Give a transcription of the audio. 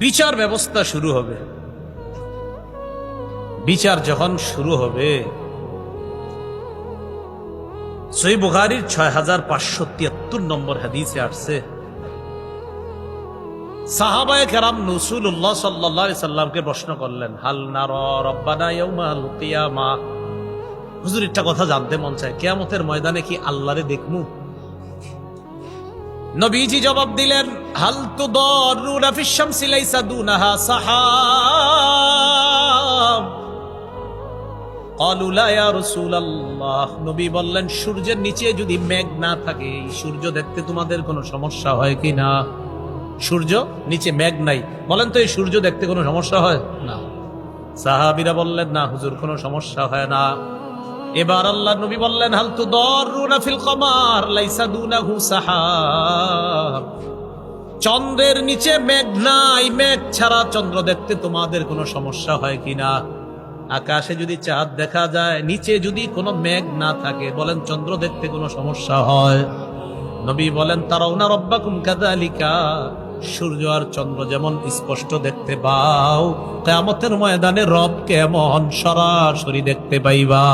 বিচার ব্যবস্থা শুরু হবে। বিচার যখন শুরু হবে, সহিহ বুখারীর 6573 নম্বর হাদিসে আসছে, সাহাবায়ে কেরাম রাসূলুল্লাহ সাল্লাল্লাহু আলাইহি সাল্লামকে প্রশ্ন করলেন, হাল নারা রাব্বানা ইয়াউমাল কিয়ামা। হুজুর, একটা কথা জানতে মন চায়, কিয়ামতের ময়দানে কি আল্লাহরে দেখমু? নবীজি জবাব দিলেন, হাল তুদাররুনা ফিশ শামসি লাইসা দুনাহা সাহাব। ক্বালু লা ইয়া রাসূলুল্লাহ। নবী বললেন, সূর্যের নিচে যদি মেঘ না থাকে, এই সূর্য দেখতে তোমাদের কোনো সমস্যা হয় কিনা? সূর্য নিচে মেঘ নাই, বলেন তো এই সূর্য দেখতে কোনো সমস্যা হয় না? সাহাবীরা বললেন, না হুজুর, কোনো সমস্যা হয় না। এবার আল্লাহর নবী বললেন, হাল তুদাররুনা ফিল কমার লাইসা দুনাহু সাহাব। চন্দ্রের নিচে মেঘ নাই, মেঘ ছাড়া চন্দ্র দেখতে তোমাদের কোনো সমস্যা হয় কিনা? আকাশে যদি চাঁদ দেখা যায়, নিচে যদি কোনো মেঘ না থাকে, বলেন চন্দ্র দেখতে কোনো সমস্যা হয়? নবী বলেন, তারাউনা রাব্বাকুম কাযালিকা। সূর্য আর চন্দ্র যেমন স্পষ্ট দেখতে পাও, কিয়ামতের ময়দানে রব কেমন সরাসরি দেখতে পাইবা।